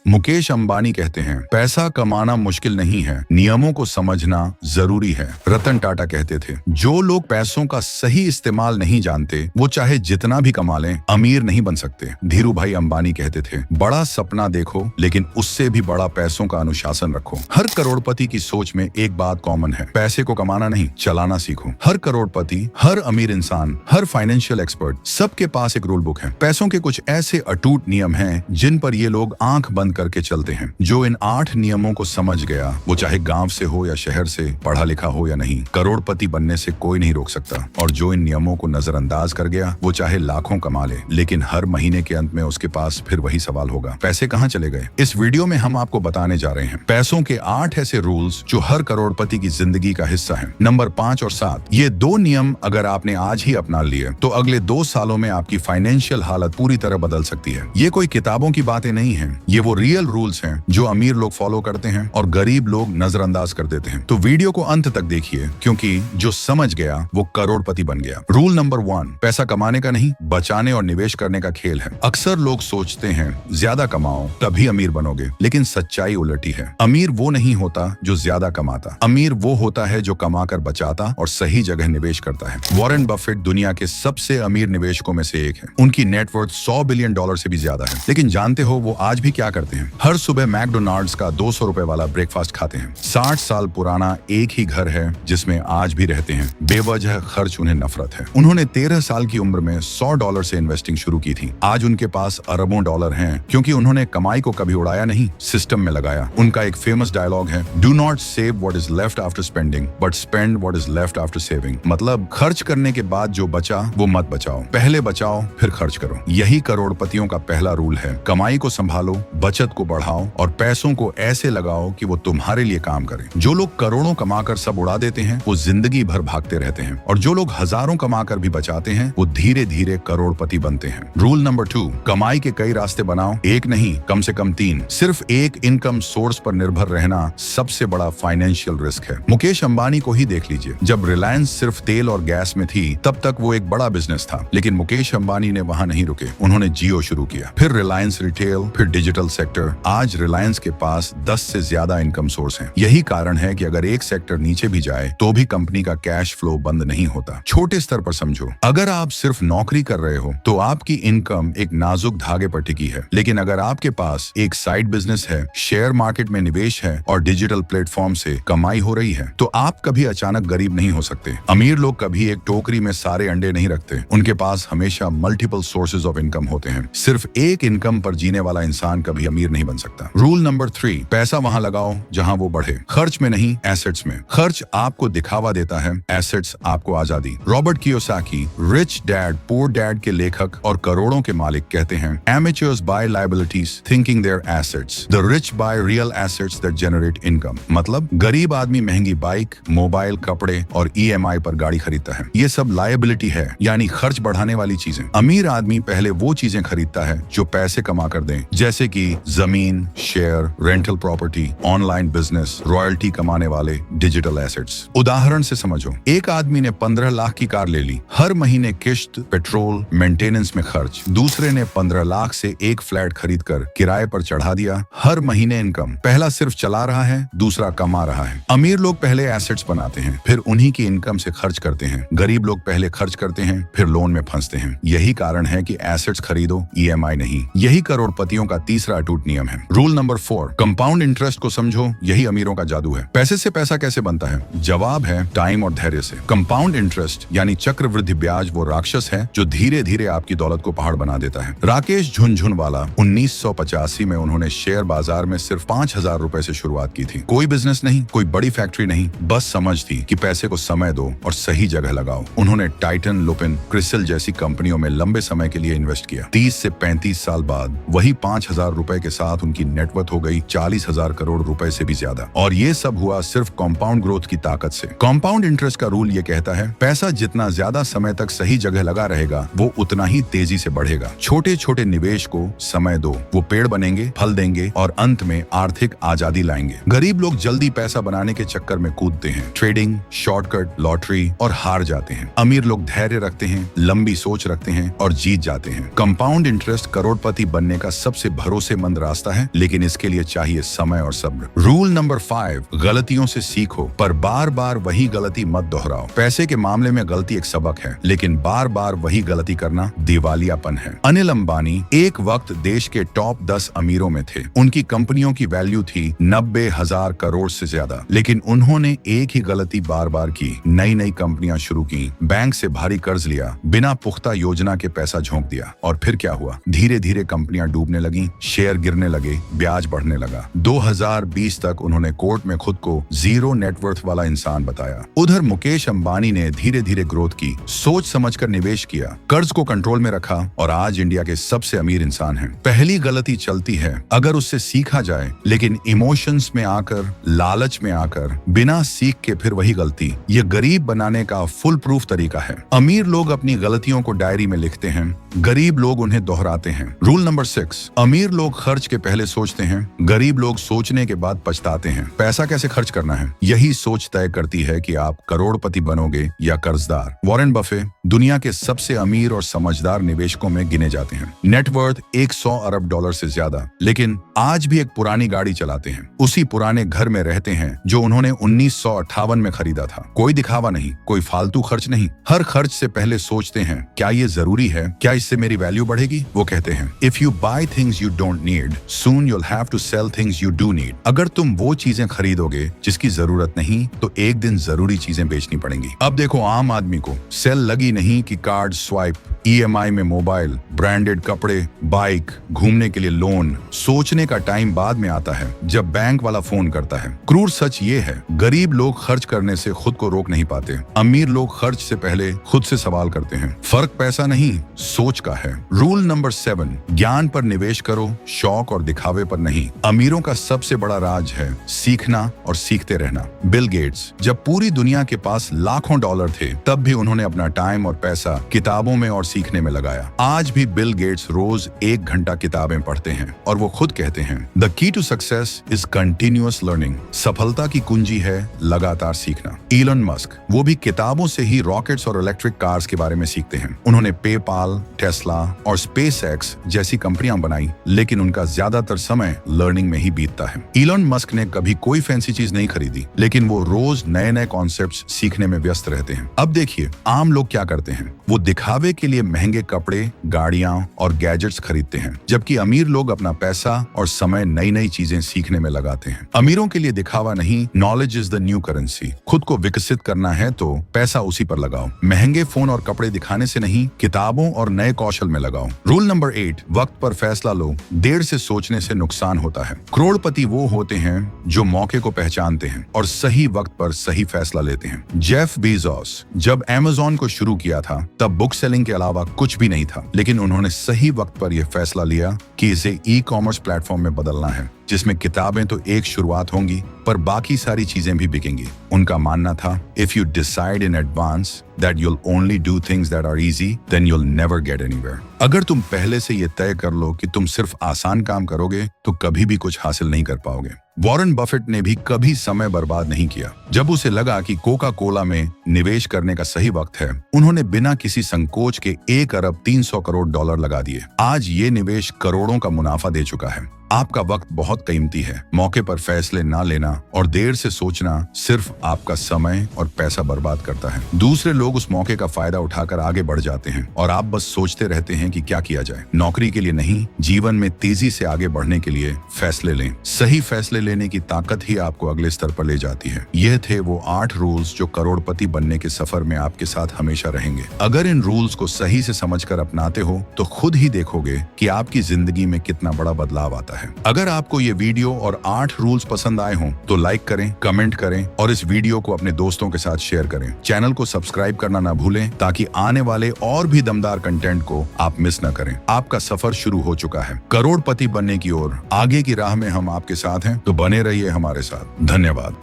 मुकेश अंबानी कहते हैं, पैसा कमाना मुश्किल नहीं है, नियमों को समझना जरूरी है। रतन टाटा कहते थे, जो लोग पैसों का सही इस्तेमाल नहीं जानते वो चाहे जितना भी कमा लें अमीर नहीं बन सकते। धीरू भाई अंबानी कहते थे, बड़ा सपना देखो लेकिन उससे भी बड़ा पैसों का अनुशासन रखो। हर करोड़पति की सोच में एक बात कॉमन है, पैसे को कमाना नहीं चलाना सीखो। हर करोड़पति, हर अमीर इंसान, हर फाइनेंशियल एक्सपर्ट, सबके पास एक रूल बुक है। पैसों के कुछ ऐसे अटूट नियम हैं जिन पर ये लोग आंख बंद करके चलते हैं। जो इन 8 नियमों को समझ गया, वो चाहे गांव से हो या शहर से, पढ़ा लिखा हो या नहीं, करोड़पति बनने से कोई नहीं रोक सकता। और जो इन नियमों को नजरअंदाज कर गया, वो चाहे लाखों कमा ले, लेकिन हर महीने के अंत में उसके पास फिर वही सवाल होगा, पैसे कहाँ चले गए। इस वीडियो में हम आपको बताने जा रहे हैं पैसों के 8 ऐसे रूल्स जो हर करोड़पति की जिंदगी का हिस्सा है। नंबर 5 और 7, ये 2 नियम अगर आपने आज ही अपना लिए तो अगले 2 सालों में आपकी फाइनेंशियल हालत पूरी तरह बदल सकती है। ये कोई किताबों की बातें नहीं है, ये वो रियल रूल्स हैं जो अमीर लोग फॉलो करते हैं और गरीब लोग नजरअंदाज कर देते हैं। तो वीडियो को अंत तक देखिए, क्योंकि जो समझ गया वो करोड़पति बन गया। रूल नंबर 1, पैसा कमाने का नहीं, बचाने और निवेश करने का खेल है। अक्सर लोग सोचते हैं ज्यादा कमाओ तभी अमीर बनोगे, लेकिन सच्चाई उलटी है। अमीर वो नहीं होता जो ज्यादा कमाता, अमीर वो होता है जो कमाकर बचाता और सही जगह निवेश करता है। वॉरेन बफेट दुनिया के सबसे अमीर निवेशकों में से एक है। उनकी नेटवर्थ $100 बिलियन से भी ज्यादा है। लेकिन जानते हो वो आज भी क्या करते हैं? हर सुबह मैकडोनाल्ड्स का 200 रुपए वाला ब्रेकफास्ट खाते हैं। 60 साल पुराना एक ही घर है जिसमें आज भी रहते हैं। बेवजह खर्च उन्हें नफरत है। उन्होंने 13 साल की उम्र में $100 से इन्वेस्टिंग शुरू की थी। आज उनके पास अरबों डॉलर हैं, क्योंकि उन्होंने कमाई को कभी उड़ाया नहीं, सिस्टम में लगाया। उनका एक फेमस डायलॉग है, do not save what is left after spending but spend what is left after saving. मतलब खर्च करने के बाद जो बचा वो मत बचाओ, पहले बचाओ फिर खर्च करो। यही करोड़पतियों का पहला रूल है। कमाई को संभालो, बचत को बढ़ाओ और पैसों को ऐसे लगाओ कि वो तुम्हारे लिए काम करें। जो लोग करोड़ों कमाकर सब उड़ा देते हैं वो जिंदगी भर भागते रहते हैं, और जो लोग हजारों कमाकर भी बचाते हैं वो धीरे धीरे करोड़पति बनते हैं। रूल नंबर 2, कमाई के कई रास्ते बनाओ, एक नहीं कम से कम 3। सिर्फ एक इनकम सोर्स पर निर्भर रहना सबसे बड़ा फाइनेंशियल रिस्क है। मुकेश अंबानी को ही देख लीजिए, जब रिलायंस सिर्फ तेल और गैस में थी तब तक वो एक बड़ा बिजनेस था, लेकिन मुकेश अंबानी ने वहां नहीं रुके। उन्होंने जियो शुरू किया, फिर रिलायंस रिटेल, फिर डिजिटल सेक्टर। आज रिलायंस के पास 10 से ज्यादा इनकम सोर्स हैं। यही कारण है कि अगर एक सेक्टर नीचे भी जाए तो भी कंपनी का कैश फ्लो बंद नहीं होता। छोटे स्तर पर समझो, अगर आप सिर्फ नौकरी कर रहे हो तो आपकी इनकम एक नाजुक धागे पर टिकी है, लेकिन अगर आपके पास एक साइड बिजनेस है, शेयर मार्केट में निवेश है और डिजिटल प्लेटफॉर्म से कमाई हो रही है, तो आप कभी अचानक गरीब नहीं हो सकते। अमीर लोग कभी एक टोकरी में सारे अंडे नहीं रखते, उनके पास हमेशा मल्टीपल सोर्सेज ऑफ इनकम होते हैं। सिर्फ एक इनकम पर जीने वाला इंसान कभी अमीर नहीं बन सकता। रूल नंबर 3, पैसा वहां लगाओ जहां वो बढ़े, खर्च में नहीं एसेट्स में। खर्च आपको दिखावा देता है, एसेट्स आपको आजादी। Robert Kiyosaki, rich dad poor dad के लेखक और करोड़ों के मालिक, कहते हैं, amateurs buy liabilities thinking their assets, the rich buy real assets that generate income. मतलब गरीब आदमी महंगी बाइक, मोबाइल, कपड़े और EMI पर गाड़ी खरीदता है, ये सब लायबिलिटी है, यानी खर्च बढ़ाने वाली चीजें। अमीर आदमी पहले वो चीजें खरीदता है जो पैसे कमा कर दें, जैसे कि जमीन, share, rental property, online business, royalty कमाने वाले डिजिटल एसेट्स। उदाहरण से समझो, एक आदमी ने 15 लाख की कार ले ली, हर महीने किश्त, पेट्रोल, मेंटेनेंस में खर्च। दूसरे ने 15 लाख से एक फ्लैट खरीदकर किराए पर चढ़ा दिया, हर महीने इनकम। पहला सिर्फ चला रहा है, दूसरा कमा रहा है। अमीर लोग पहले एसेट्स बनाते हैं, फिर उन्हीं की इनकम से खर्च करते हैं। गरीब लोग पहले खर्च करते हैं, फिर लोन में फंसते हैं। यही कारण है कि एसेट्स खरीदो, EMI नहीं। यही करोड़पतियों का तीसरा अटूट नियम है। रूल नंबर 4, कंपाउंड इंटरेस्ट को समझो, यही अमीरों का जादू है। पैसे से पैसा कैसे बनता है? जवाब है टाइम और धैर्य से। कंपाउंड इंटरेस्ट यानी चक्रवृद्धि ब्याज वो राक्षस है जो धीरे धीरे आपकी दौलत को पहाड़ बना देता है। राकेश झुनझुनवाला 1985 में उन्होंने शेयर बाजार में सिर्फ 5,000 रुपए से शुरुआत की थी। कोई बिजनेस नहीं, कोई बड़ी फैक्ट्री नहीं, बस समझ थी कि पैसे को समय दो और सही जगह लगाओ। उन्होंने टाइटन, लुपिन, क्रिसिल जैसी कंपनियों में लंबे समय के लिए इन्वेस्ट किया। 30 से 35 साल बाद वही 5,000 रुपए के साथ उनकी नेटवर्थ हो गई 40,000 करोड़ रुपए से भी ज्यादा। और ये सब हुआ सिर्फ कंपाउंड ग्रोथ की ताकत से। कंपाउंड इंटरेस्ट का रूल ये कहता है, पैसा जितना ज्यादा समय तक सही जगह लगा रहेगा वो उतना ही तेजी से बढ़ेगा। छोटे छोटे निवेश को समय दो, वो पेड़ बनेंगे, फल देंगे और अंत में आर्थिक आजादी लाएंगे। गरीब लोग जल्दी पैसा बनाने के चक्कर में कूदते हैं, ट्रेडिंग, शॉर्टकट, लॉटरी और हार जाते हैं। अमीर लोग धैर्य रखते हैं, लंबी सोच रखते हैं और जीत जाते हैं। कंपाउंड इंटरेस्ट करोड़पति बनने का सबसे भरोसेमंद आसान रास्ता है, लेकिन इसके लिए चाहिए समय और सब्र। रूल नंबर 5, गलतियों से सीखो पर बार बार वही गलती मत दोहराओ। पैसे के मामले में गलती एक सबक है, लेकिन बार बार वही गलती करना दिवालियापन है। अनिल अंबानी एक वक्त देश के टॉप 10 अमीरों में थे। उनकी कंपनियों की वैल्यू थी 90,000 करोड़ से ज्यादा, लेकिन उन्होंने एक ही गलती बार बार की। नई नई कंपनियां शुरू की, बैंक से भारी कर्ज लिया, बिना पुख्ता योजना के पैसा झोंक दिया, और फिर क्या हुआ? धीरे धीरे कंपनियां डूबने लगी, शेयर गिरने लगे, ब्याज बढ़ने लगा। 2020 तक उन्होंने कोर्ट में खुद को जीरो नेटवर्थ वाला इंसान बताया। उधर मुकेश अंबानी ने धीरे धीरे ग्रोथ की, सोच समझकर निवेश किया, कर्ज को कंट्रोल में रखा और आज इंडिया के सबसे अमीर इंसान हैं। पहली गलती चलती है अगर उससे सीखा जाए, लेकिन इमोशंस में आकर, लालच में आकर, बिना सीख के फिर वही गलती, ये गरीब बनाने का फुल प्रूफ तरीका है। अमीर लोग अपनी गलतियों को डायरी में लिखते हैं, गरीब लोग उन्हें दोहराते हैं। रूल नंबर 6, अमीर लोग खर्च के पहले सोचते हैं, गरीब लोग सोचने के बाद पछताते हैं। पैसा कैसे खर्च करना है, यही सोच तय करती है कि आप करोड़पति बनोगे या कर्जदार। वॉरेन बफे दुनिया के सबसे अमीर और समझदार निवेशकों में गिने जाते हैं। नेटवर्थ 100 अरब डॉलर से ज्यादा, लेकिन आज भी एक पुरानी गाड़ी चलाते हैं, उसी पुराने घर में रहते हैं जो उन्होंने 1958 में खरीदा था। कोई दिखावा नहीं, कोई फालतू खर्च नहीं। हर खर्च से पहले सोचते हैं, क्या ये जरूरी है, क्या इससे मेरी वैल्यू बढ़ेगी? वो कहते हैं, if you buy things you don't need, soon you'll have to sell things you do need. अगर तुम वो चीजें खरीदोगे जिसकी जरूरत नहीं, तो एक दिन जरूरी चीजें बेचनी पड़ेंगी। अब देखो आम आदमी को सेल लगी नहीं कि कार्ड स्वाइप, EMI में मोबाइल, ब्रांडेड कपड़े, बाइक, घूमने के लिए लोन। सोचने का टाइम बाद में आता है जब बैंक वाला फोन करता है। क्रूर सच ये है, गरीब लोग खर्च करने से खुद को रोक नहीं पाते, अमीर लोग खर्च से पहले खुद से सवाल करते हैं। फर्क पैसा नहीं, सोच का है। रूल नंबर 7, ज्ञान पर निवेश करो, शौक और दिखावे पर नहीं। अमीरों का सबसे बड़ा राज है सीखना और सीखते रहना। बिल गेट्स जब पूरी दुनिया के पास लाखों डॉलर थे, तब भी उन्होंने अपना टाइम और पैसा किताबों में और सीखने में लगाया। आज भी बिल गेट्स रोज 1 घंटा किताबें पढ़ते हैं और वो खुद कहते हैं, the key to success is continuous learning. सफलता की कुंजी है लगातार सीखना। इलन मस्क वो भी किताबों से ही रॉकेट्स और इलेक्ट्रिक कार्स के बारे में सीखते हैं। उन्होंने पेपाल, टेस्ला और स्पेसएक्स जैसी कंपनियां बनाई, लेकिन उनका ज्यादातर समय लर्निंग में ही बीतता है। इलन मस्क ने कभी कोई फैंसी चीज नहीं खरीदी, लेकिन वो रोज नए नए कॉन्सेप्ट्स सीखने में व्यस्त रहते हैं। अब देखिए आम लोग क्या करते हैं, वो दिखावे के लिए महंगे कपड़े, गाड़ियां और गैजेट्स खरीदते हैं, जबकि अमीर लोग अपना पैसा और समय नई नई चीजें सीखने में लगाते हैं। अमीरों के लिए दिखावा नहीं, knowledge is the new currency. खुद को विकसित करना है तो पैसा उसी पर लगाओ। महंगे फोन और कपड़े दिखाने से नहीं, किताबों और नए कौशल में लगाओ। रूल नंबर 8, वक्त पर फैसला लो, देर से सोचने से नुकसान होता है। करोड़पति वो होते हैं जो मौके को पहचानते हैं और सही वक्त पर सही फैसला लेते हैं। जेफ बेजोस जब अमेज़न को शुरू किया था, तब बुक सेलिंग के अलावा कुछ भी नहीं था, लेकिन उन्होंने सही वक्त पर यह फैसला लिया कि इसे ई-कॉमर्स प्लेटफॉर्म में बदलना है, जिसमें किताबें तो एक शुरुआत होंगी, पर बाकी सारी चीजें भी बिकेंगी। उनका मानना था, if you decide in advance that you'll only do things that are easy, then you'll never get anywhere. अगर तुम पहले से ये तय कर लो कि तुम सिर्फ आसान काम करोगे, तो कभी भी कुछ हासिल नहीं कर पाओगे। वॉरेन बफेट ने भी कभी समय बर्बाद नहीं किया। जब उसे लगा कि कोका कोला में निवेश करने का सही वक्त है, उन्होंने बिना किसी संकोच के 1 अरब 300 करोड़ डॉलर लगा दिए। आज ये निवेश करोड़ों का मुनाफा दे चुका है। आपका वक्त बहुत कीमती है। मौके पर फैसले ना लेना और देर से सोचना सिर्फ आपका समय और पैसा बर्बाद करता है। दूसरे लोग उस मौके का फायदा उठाकर आगे बढ़ जाते हैं और आप बस सोचते रहते हैं कि क्या किया जाए। नौकरी के लिए नहीं, जीवन में तेजी से आगे बढ़ने के लिए फैसले लें। सही फैसले लेने की ताकत ही आपको अगले स्तर पर ले जाती है। यह थे वो 8 रूल्स जो करोड़पति बनने के सफर में आपके साथ हमेशा रहेंगे। अगर इन रूल्स को सही से समझकर अपनाते हो, तो खुद ही देखोगे कि आपकी जिंदगी में कितना बड़ा बदलाव आता है। अगर आपको ये वीडियो और 8 रूल्स पसंद आए हों, तो लाइक करें, कमेंट करें और इस वीडियो को अपने दोस्तों के साथ शेयर करें। चैनल को सब्सक्राइब करना ना भूलें, ताकि आने वाले और भी दमदार कंटेंट को आप मिस न करें। आपका सफर शुरू हो चुका है करोड़पति बनने की ओर। आगे की राह में हम आपके साथ हैं, तो बने रहिए हमारे साथ। धन्यवाद।